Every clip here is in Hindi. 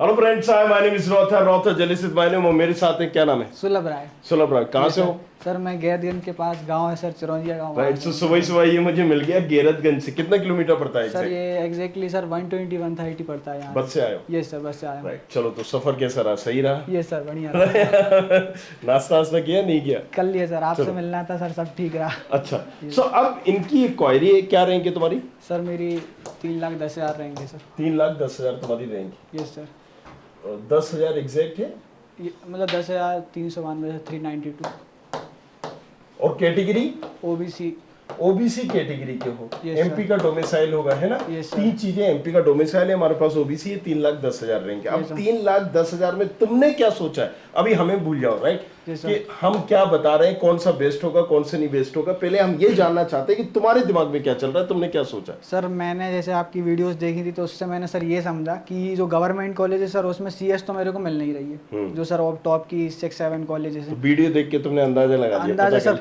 Hello friends, hi my name is रॉथर रॉथर जलिसित माय नेम। मेरे साथ है, क्या नाम है? सुलभ राय। सुलभ राय। कहाँ से हो? सर मैं गैरगंज के पास गांव है सर, चिरौंजिया गांव। राइट। सो सुबह सुबह ये मुझे मिल गया गैरतगंज से। कितना किलोमीटर पड़ता है सर एग्जैक्ट? ये एग्जैक्टली सर 120 130 पड़ता है यहाँ बस से आए हो? ये सर बस से आया हूँ। राइट। चलो, तो सफर कैसा रहा? सही रहा? ये सर बढ़िया रहा। नाश्ता वास्ता किया नहीं किया? कर लिए सर, आपसे चलो। मिलना था सर, सब ठीक रहा। अच्छा। सो अब इनकी क्वायरी क्या रहेंगे तुम्हारी? सर मेरी 3,10,000 रहेंगे सर। 3,10,000 तुम्हारी रहेंगी। ये सर 10,000 एग्जैक्ट है? ये मतलब 10,392 से 392। और कैटेगरी? ओबीसी। ओबीसी कैटेगरी के हो, Yes, एमपी का डोमिसाइल होगा, है ना? Yes, sir. तीन चीजें, एमपी का डोमिसाइल है, हमारे पास ओबीसी है, 3,10,000 रहेंगे। अब Yes, sir. 3,10,000 में तुमने क्या सोचा है? अभी हमें भूल जाओ, राइट? Yes, sir. कि हम क्या बता रहे हैं, कौन सा बेस्ट होगा, कौन से नहीं बेस्ट होगा। पहले हम ये जानना चाहते हैं कि तुम्हारे दिमाग में क्या चल रहा है, तुमने क्या सोचा? सर मैंने जैसे आपकी वीडियोस देखी थी तो उससे मैंने सर ये समझा कि जो गवर्नमेंट कॉलेज है सर उसमें सीएस तो मेरे को मिल नहीं रही है, जो सर टॉप की 6-7 कॉलेजेस तो हैं। वीडियो देख के तुमने अंदाजा लगा लिया? अंदाजा सर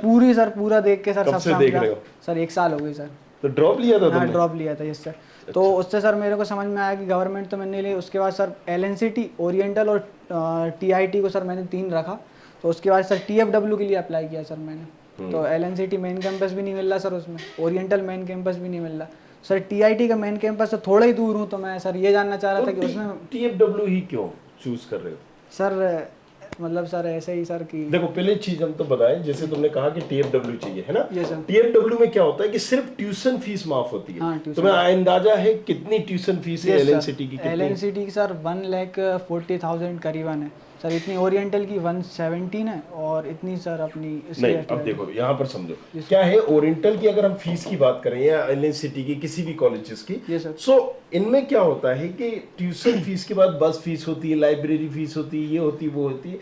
पूरा देख के सर कब सब से देख समझा। रहे हो? सर 1 साल हो गई सर। तो ड्रॉप लिया था हाँ तुमने? ड्रॉप लिया था, यस सर। तो उससे सर मेरे को समझ में आया कि गवर्नमेंट तो मैंने ली, उसके बाद सर एलएनसीटी, ओरिएंटल और टीआईटी को सर मैंने 3 रखा। तो उसके बाद सर टीएफडब्ल्यू के लिए अप्लाई किया सर मैंने। तो एलएनसीटी मेन कैंपस भी नहीं मिल रहा सर उसमें, ओरिएंटल मेन कैंपस भी नहीं मिल रहा सर। टीआईटी का मेन कैंपस से थोड़ा ही दूर हूँ, तो मैं सर ये जानना चाह रहा था कि उसमें टीएफडब्ल्यू ही क्यों चूज कर रहे हो? सर मतलब सर ऐसे ही सर कि देखो, पहले चीज हम तो बताएं, जैसे तुमने कहा कि टीएफडब्ल्यू चाहिए, है ना? ये सर। टीएफडब्ल्यू में क्या होता है कि सिर्फ ट्यूशन फीस माफ होती है। हाँ, ट्यूशन। तुम्हें अंदाजा है कितनी ट्यूशन फीस है एलएनसीटी की? कितनी? एलएनसीटी की सर 1,40,000 करीबन है सर। इतनी ओरिएंटल की 117 है और इतनी सर अपनी नहीं, अब देखो यहाँ पर समझो क्या है। ओरिएंटल की अगर हम फीस की बात करें या एलएनसीटी की किसी भी कॉलेजेस की, ये सर। सो इनमें क्या होता है कि ट्यूशन फीस के बाद बस फीस होती है, लाइब्रेरी फीस होती है, ये होती है, वो होती है।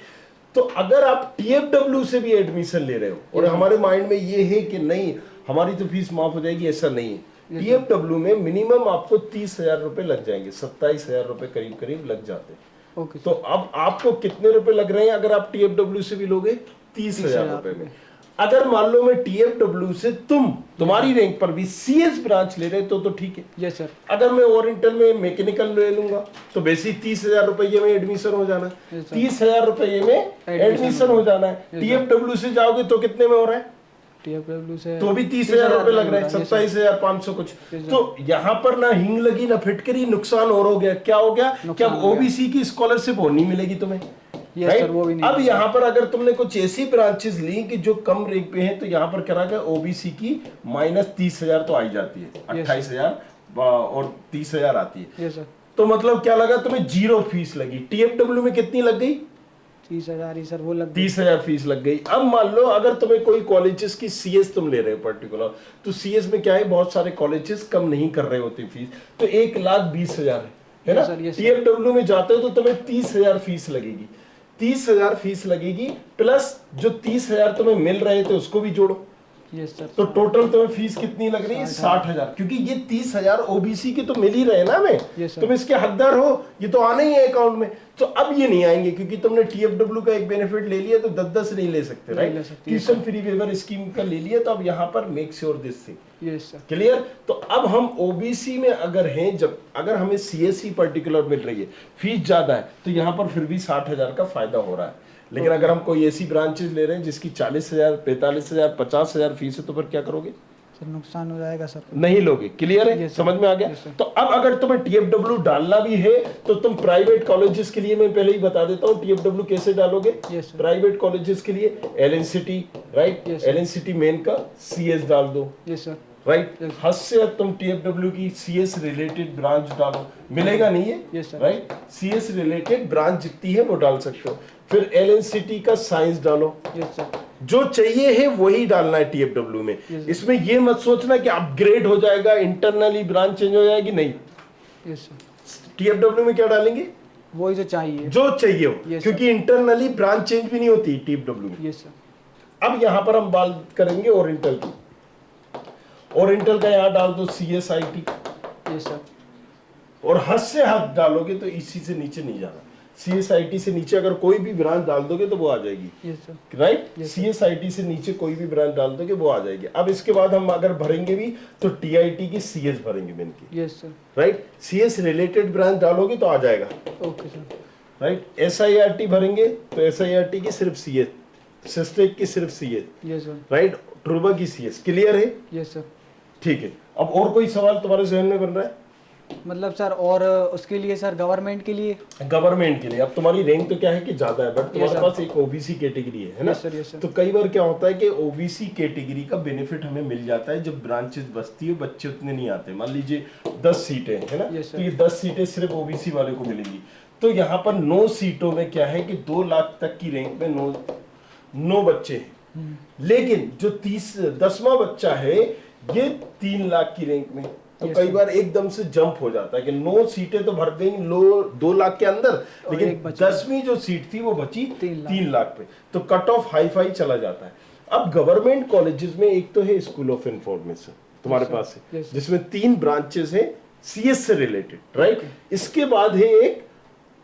तो अगर आप टीएफडब्ल्यू से भी एडमिशन ले रहे हो और हमारे माइंड में ये है कि नहीं हमारी तो फीस माफ हो जाएगी, ऐसा नहीं है। टीएफडब्ल्यू में मिनिमम आपको 30,000 रुपए लग जाएंगे, 27,000 रुपए करीब करीब लग जाते हैं। ओके। तो अब आपको कितने रुपए लग रहे हैं अगर आप टीएफडब्ल्यू से भी लोगे? 30,000 रुपए में। अगर मान लो मैं टीएफडब्ल्यू से तुम्हारी रैंक पर भी सीएस ब्रांच ले रहे तो ठीक है। Yes sir. अगर मैं ओरिएंटल में मैकेनिकल ले लूंगा तो बेसिक 30,000 रुपये में एडमिशन हो जाना है। 30,000 रुपये में एडमिशन हो जाना है। टीएफडब्ल्यू से जाओगे तो कितने में हो रहा है? टीएफडब्ल्यू से तो भी 30,000 रुपये लग रहे हैं, 27,500 कुछ। तो यहाँ पर ना हिंग लगी ना फिटकरी, नुकसान और हो गया। क्या हो गया कि अब ओबीसी की स्कॉलरशिप और नहीं मिलेगी तुम्हें। सर, वो भी नहीं। अब यहाँ पर अगर तुमने कुछ ऐसी ब्रांचेस ली कि जो कम रैंक पे हैं तो यहाँ पर करा गया ओबीसी की -30,000 तो आई जाती है, 28,000 और 30,000 आती है। सर। तो मतलब क्या लगा तुम्हें? 0 फीस लगी। टीएफडब्ल्यू में कितनी लग गई? 30,000 ही सर, वो लग 30,000 फीस लग गई। अब मान लो अगर तुम्हें कोई कॉलेजेस की सीएस तुम ले रहे हो पर्टिकुलर, तो सीएस में क्या है, बहुत सारे कॉलेजेस कम नहीं कर रहे होते फीस, तो 1,20,000 है ना? टीएफडब्ल्यू में जाते हो तो तुम्हें 30,000 फीस लगेगी। 30,000 फीस लगेगी प्लस जो 30,000 तुम्हें मिल रहे थे उसको भी जोड़ो। Yes sir. तो टोटल तुम्हें फीस कितनी लग रही है? 60,000। क्योंकि ये 30,000 ओबीसी के तो मिल ही रहे ना हमें। तुम इसके हकदार हो, ये तो आना ही है अकाउंट में। तो अब ये नहीं आएंगे क्योंकि तुमने टीएफडब्ल्यू का एक बेनिफिट ले लिया तो 10-10 नहीं ले सकते, right? Tuition free waiver scheme का ले लिया तो अब यहाँ पर make sure this thing. Yes sir. Clear? तो अब हम ओबीसी में अगर हैं, जब अगर हमें सीएससी पर्टिकुलर मिल रही है, फीस ज्यादा है, तो यहाँ पर फिर भी 60,000 का फायदा हो रहा है। लेकिन अगर हम कोई ऐसी ब्रांचेस ले रहे हैं जिसकी 40,000, 45,000, 50,000 फीस है तो फिर क्या करोगे? सर नुकसान हो जाएगा सर। नहीं लोगे। क्लियर है? समझ में आ गया? तो अब अगर तुम्हें टीएफडब्ल्यू डालना भी है तो तुम प्राइवेट कॉलेजेस के लिए, मैं पहले ही बता देता हूँ टीएफडब्ल्यू कैसे डालोगे। प्राइवेट कॉलेजेस के लिए एलएनसीटी, राइट? एलएनसीटी मेन का सीएस डाल दो, राइट? हद से हद तुम टीएफडब्ल्यू की सीएस रिलेटेड ब्रांच डालो, मिलेगा नहीं है, राइट? सीएस रिलेटेड ब्रांच जितनी है वो डाल सकते हो। फिर एलएनसीटी का साइंस डालो, जो चाहिए है वही डालना है टीएफडब्ल्यू में। इसमें ये मत सोचना कि अपग्रेड हो जाएगा, इंटरनली ब्रांच चेंज हो जाएगी, नहीं। टीएफडब्ल्यू में क्या डालेंगे? वही जो चाहिए, जो चाहिए हो, क्योंकि इंटरनली ब्रांच चेंज भी नहीं होती टीएफडब्ल्यू में। अब यहां पर हम बात करेंगे ओरिएंटल की। ओरिएंटल का यहां डाल दो सीएसआईटी, और हद से हद डालोगे तो इसी से नीचे नहीं जाना। CSIT से नीचे अगर कोई भी ब्रांच डाल दोगे तो वो आ जाएगी, यस सर, राइट। CSIT से नीचे कोई भी ब्रांच डाल दोगे वो आ जाएगी। अब इसके बाद हम अगर भरेंगे भी तो TIT की CS भरेंगे मेन की, yes sir, right. CS related branch डालोगे तो आ जाएगा, ओके सर, राइट। SIRT भरेंगे तो SIRT की सिर्फ CS, सिस्टेक की सिर्फ CS, यस सर, राइट। ट्रूबा की CS। क्लियर है? Yes sir. ठीक है। अब और कोई सवाल तुम्हारे जहन में बन रहा है? मतलब सर और उसके लिए सर गवर्नमेंट के लिए? गवर्नमेंट के लिए अब तुम्हारी रैंक तो क्या है कि ज्यादा है, बट तुम्हारे sir. पास एक ओबीसी कैटेगरी है ना? यस सर, यस सर, तो कई बार क्या होता है कि ओबीसी कैटेगरी का बेनिफिट हमें मिल जाता है जब ब्रांचेस बचती है, बच्चे उतने नहीं आते। मान लीजिए 10 सीटें है ना, Yes, sir. तो ये 10 सीटें सिर्फ ओबीसी वाले को मिलेंगी। तो यहाँ पर 9 सीटों में क्या है कि 2 लाख तक की रैंक में 9 बच्चे हैं, लेकिन जो 10वां बच्चा है ये 3 लाख की रैंक में। तो Yes, कई sir. बार एकदम से जंप हो जाता है कि 9 सीटें तो भर गई 2 लाख के अंदर, लेकिन एक बचा। 10वीं जो सीट थी वो बची 3 लाख पे। तो कट ऑफ हाई फाई चला जाता है। अब गवर्नमेंट कॉलेजेस में एक तो है स्कूल ऑफ इंफॉर्मेशन तुम्हारे Yes, sir. पास है, Yes, sir. जिसमें 3 ब्रांचेस है CS से रिलेटेड, राइट। इसके बाद है एक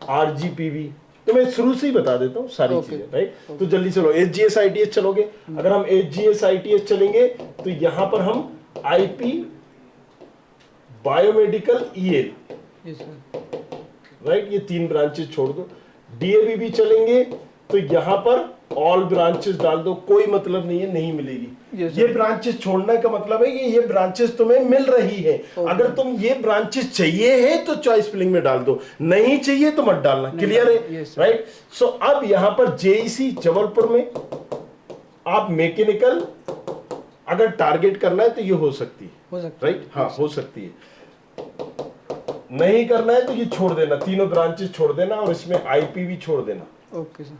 RGPV। तो मैं शुरू से ही बता देता हूँ सारी Okay. चीजें, राइट। तो जल्दी चलो, HGS ITS चलोगे। अगर हम HGS ITS चलेंगे तो यहाँ पर हम IP biomedical EL, yes sir, right, ये 3 ब्रांचेस छोड़ दो। DAV भी चलेंगे तो यहाँ पर ऑल ब्रांचेस डाल दो, कोई मतलब नहीं है नहीं मिलेगी। Yes, ये sir. ब्रांचेस छोड़ने का मतलब है कि ये ब्रांचेस तुम्हें मिल रही है। Okay. अगर तुम ये ब्रांचेस चाहिए है तो चॉइस फिलिंग में डाल दो, नहीं चाहिए तो मत डालना। क्लियर है? Yes, sir. राइट। सो अब यहाँ पर JEC जबलपुर में आप मैकेनिकल अगर टारगेट करना है तो ये हो सकती है, हो सकता है, राइट। हाँ, हो सकती है। नहीं करना है तो ये छोड़ देना, तीनों ब्रांचेस छोड़ देना और इसमें IP भी छोड़ देना, ओके सर,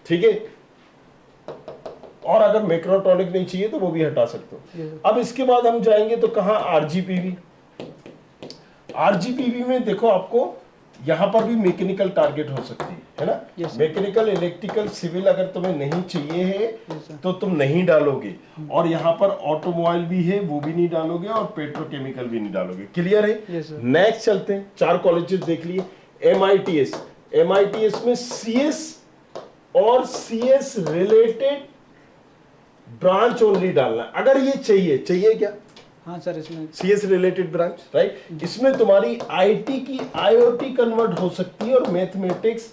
ठीक है। और अगर मैक्रोट्रॉनिक नहीं चाहिए तो वो भी हटा सकते हो। Yes, sir. अब इसके बाद हम जाएंगे तो कहाँ? RGPV। RGPV में देखो आपको यहाँ पर भी मैकेनिकल टारगेट हो सकती है ना? Yes, sir. Mechanical, electrical, civil अगर तुम्हें नहीं चाहिए है Yes, sir. तो तुम नहीं डालोगे। और यहाँ पर ऑटोमोबाइल भी है वो भी नहीं डालोगे और पेट्रोकेमिकल भी नहीं डालोगे। क्लियर है? Yes, sir. नेक्स्ट चलते हैं, 4 कॉलेजेस देख लिए। MITS, MITS में CS और CS रिलेटेड ब्रांच ओनली डालना। अगर ये चाहिए क्या? हाँ सर, इसमें CS रिलेटेड ब्रांच, राइट। इसमें तुम्हारी IT की IoT कन्वर्ट हो सकती है और मैथमेटिक्स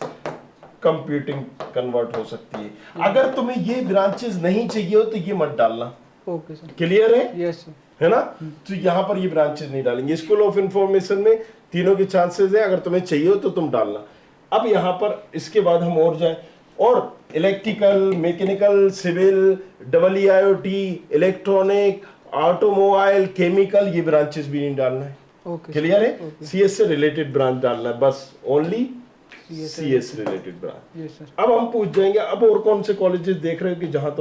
कंप्यूटिंग कन्वर्ट हो सकती है। अगर तुम्हें ये ब्रांचेस नहीं चाहिए हो तो ये मत डालना। ओके सर, क्लियर है? यस सर, है ना? तो यहाँ पर ये ब्रांचेस नहीं डालेंगे। स्कूल ऑफ इंफॉर्मेशन में तीनों के चांसेस है, अगर तुम्हें चाहिए हो तो तुम डालना। अब यहाँ पर इसके बाद हम और जाएं, और electrical, mechanical, civil, EIoT, electronic, automobile, chemical, ये ब्रांचेस भी नहीं डालना है। ओके, क्लियर है? ओके। CS से रिलेटेड ब्रांच डालना है बस, only CS CS related branch. Yes sir, अब हम पूछ जाएंगे, अब और कौन से कॉलेजेस देख रहे हो कि जहां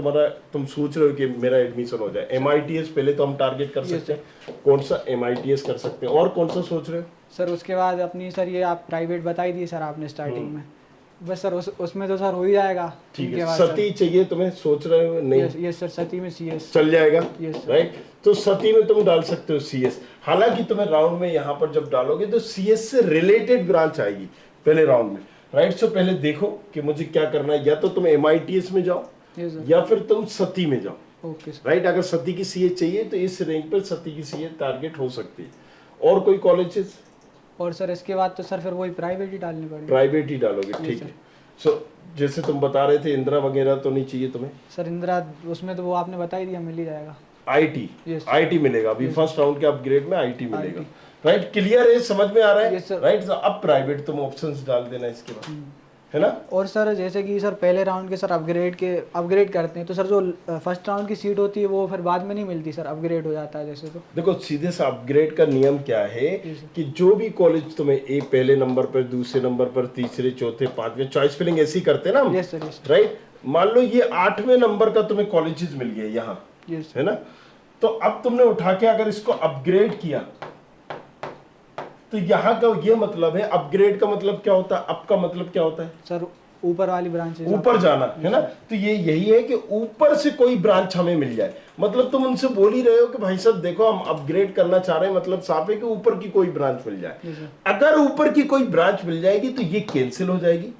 तुम सोच रहे हो कि मेरा एडमिशन हो जाए? MITS पहले तो हम टारगेट कर सकते हैं। कौन सा? MITS कर सकते हैं। और कौन सा सोच रहे हो? सर उसके बाद अपनी सर ये आप प्राइवेट बताई दिए सर आपने स्टार्टिंग में, बस सर उसमें तो सर हो ही जाएगा। ठीक उनके है, बाद सर- सती चाहिए तुम्हें, सोच रहे हो? नहीं, यस सर, सती में CS, चल जाएगा, Yes, sir. राइट। तो सती में तुम डाल सकते हो CS। हालांकि तुम्हें राउंड में यहाँ पर जब डालोगे तो CS से रिलेटेड ब्रांच आएगी पहले राउंड में, राइट। सो पहले देखो कि मुझे क्या करना है, या तो तुम MITS में जाओ यस सर, या फिर तुम सती में जाओ, ओके सर, राइट। अगर सती की CS चाहिए तो इस रैंक पर सती की CS टारगेट हो सकती है। और कोई कॉलेजेस? और सर इसके बाद तो सर फिर वही प्राइवेट ही डालनी पड़ेगी। प्राइवेट ही डालोगे, ठीक है। सो जैसे तुम बता रहे थे इंदिरा वगैरह तो नहीं चाहिए तुम्हें? सर इंदिरा उसमें तो वो आपने बता ही दिया, मिल ही जाएगा। IT, Yes, sir. IT मिलेगा अभी फर्स्ट राउंड के अपग्रेड में IT मिलेगा, राइट। क्लियर है? समझ में आ रहा है? Yes, sir. राइट। अब प्राइवेट तुम ऑप्शंस डाल देना इसके बाद, है ना? और सर जैसे कि सर पहले राउंड के सर अपग्रेड करते हैं तो सर जो फर्स्ट राउंड की सीट होती है वो फिर बाद में नहीं मिलती सर, अपग्रेड हो जाता है जैसे। तो देखो सीधे से अपग्रेड का नियम क्या है Yes, sir. कि जो भी कॉलेज तुम्हें पहले नंबर पर, दूसरे नंबर पर, तीसरे, चौथे, पांचवें, चॉइस फिलिंग ऐसी करते हैं ना हम, यस सर, यस राइट। मान लो ये 8वें नंबर का तुम्हें कॉलेजेस मिल गए यहाँ, यस है ना? तो अब तुमने उठा के अगर इसको अपग्रेड किया तो यहाँ का ये मतलब है, अपग्रेड का मतलब क्या होता है, अप का मतलब क्या होता है? सर ऊपर वाली ब्रांचेस ऊपर जाना है ना, तो ये यही है कि ऊपर से कोई ब्रांच हमें मिल जाए। मतलब तुम उनसे बोल ही रहे हो कि भाई साहब देखो हम अपग्रेड करना चाह रहे हैं, मतलब साफ है कि ऊपर की कोई ब्रांच मिल जाए। अगर ऊपर की कोई ब्रांच मिल जाएगी तो ये कैंसिल हो जाएगी,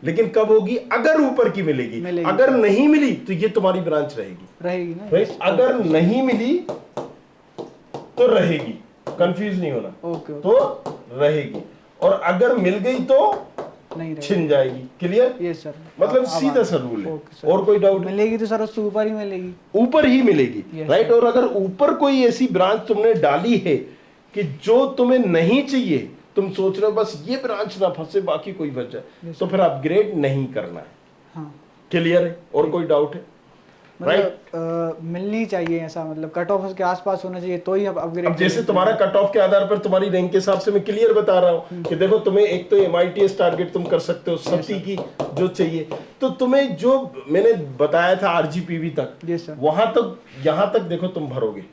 लेकिन कब होगी? अगर ऊपर की मिलेगी। अगर नहीं मिली तो ये तुम्हारी ब्रांच रहेगी ना, राइट। अगर नहीं मिली तो रहेगी, कंफ्यूज नहीं होना, तो रहेगी, और अगर मिल गई तो नहीं छिन जाएगी। क्लियर? यस सर, मतलब सीधा सा रूल है। और कोई डाउट? मिलेगी तो सर उससे ऊपर ही मिलेगी, ऊपर ही मिलेगी राइट। और अगर ऊपर कोई ऐसी ब्रांच तुमने डाली है कि जो तुम्हें नहीं चाहिए, तुम सोच रहे हो बस ये ब्रांच ना फंसे बाकी कोई बच जाए, तो फिर अपग्रेड नहीं करना है। हाँ। क्लियर है? और कोई डाउट है? मतलब मिलनी चाहिए ऐसा, मतलब कट ऑफ उसके आसपास होना चाहिए तो ही अब अपग्रेड। अब जैसे तुम्हारा कट ऑफ के आधार पर तुम्हारी रैंक के हिसाब से मैं क्लियर बता रहा हूँ कि देखो तुम्हें एक तो MITS टारगेट तुम कर सकते हो 70 की जो चाहिए, तो तुम्हें जो मैंने बताया था RGPV तक, वहां तक यहाँ तक देखो तुम भरोगे।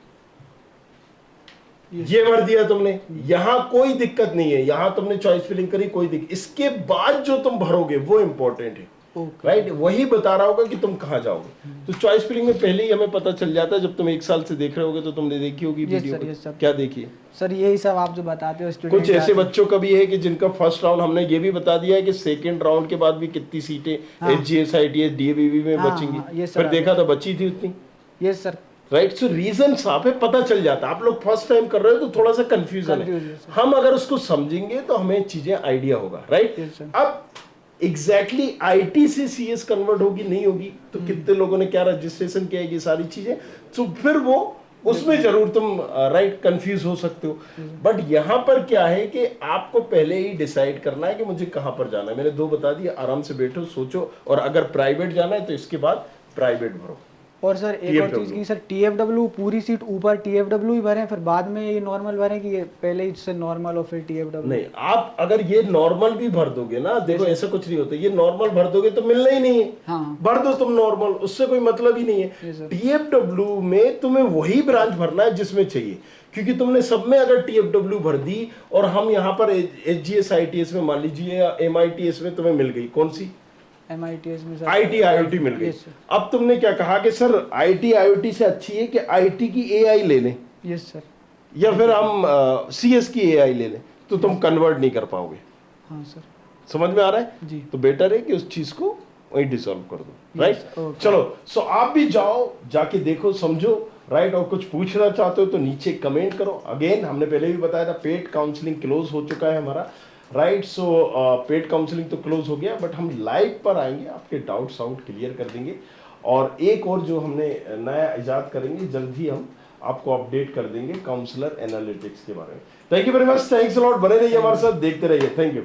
ये भर दिया तुमने, यहाँ कोई दिक्कत नहीं है, यहाँ तुमने चॉइस फिलिंग करी, कोई दिक्कत। इसके बाद जो तुम भरोगे वो इंपॉर्टेंट है राइट। वही बता रहा होगा कि तुम कहाँ जाओगे। तो चॉइस फिलिंग में पहले ही हमें पता चल जाता है। जब तुम 1 साल से देख रहे होगे तो तुमने देखी होगी वीडियो। क्या देखिए सर? यही सब आप जो बताते हो कुछ ऐसे बच्चों का भी है कि जिनका फर्स्ट राउंड, हमने ये भी बता दिया है कि सेकंड राउंड के बाद भी कितनी सीटें HGS ITS DAVV में बचेंगी, फिर देखा तो बची थी उतनी। Yes sir, right. So reason साफ है, पता चल जाता है। आप लोग फर्स्ट टाइम कर रहे हो तो थोड़ा सा कंफ्यूजन है। हम अगर उसको समझेंगे तो हमें चीजें आइडिया होगा राइट। अब एग्जैक्टली IT से CS कन्वर्ट होगी नहीं होगी, तो कितने लोगों ने क्या रजिस्ट्रेशन किया, ये सारी चीजें, तो फिर वो उसमें जरूर तुम राइट कंफ्यूज हो सकते हो। बट यहाँ पर क्या है कि आपको पहले ही डिसाइड करना है कि मुझे कहाँ पर जाना है। मैंने 2 बता दिया, आराम से बैठो सोचो, और अगर प्राइवेट जाना है तो इसके बाद प्राइवेट भरो। और सर एक और चीज की, सर TFW पूरी सीट ऊपर TFW ही भरें फिर बाद में ये नॉर्मल भरें, कि ये पहले ही से नॉर्मल और फिर TFW? नहीं, आप अगर ये नॉर्मल भी भर दोगे ना, देखो ऐसा कुछ नहीं होता, ये नॉर्मल भर दोगे तो मिलना ही नहीं है। हाँ। भर दो तुम नॉर्मल, उससे कोई मतलब ही नहीं है। TFW में तुम्हें वही ब्रांच भरना है जिसमें चाहिए, क्योंकि तुमने सब में अगर TFW भर दी और हम यहाँ पर HGS ITS में मान लीजिए या MITS में तुम्हें मिल गई, कौन सी? MITS में IT IoT मिल गई। अब तुमने क्या कहा कि सर IT IoT से अच्छी है कि IT की AI ले लें। Yes sir. या फिर हम CS की AI ले लें, तो तुम कन्वर्ट नहीं कर पाओगे। हाँ सर, समझ में आ रहा है जी। तो बेटर है कि उस चीज को वही डिसॉल्व कर दो राइट। चलो, सो आप भी जाओ, जाके देखो, समझो राइट। और कुछ पूछना चाहते हो तो नीचे कमेंट करो। अगेन हमने पहले भी बताया था, पेड काउंसलिंग क्लोज हो चुका है हमारा राइट। सो पेड काउंसलिंग तो क्लोज हो गया, बट हम लाइव पर आएंगे, आपके डाउट्स आउट क्लियर कर देंगे। और एक और जो हमने नया इजाद करेंगे, जल्द ही हम आपको अपडेट कर देंगे काउंसलर एनालिटिक्स के बारे में। Thank you very much, thanks a lot. बने रहिए हमारे साथ, देखते रहिए। Thank you.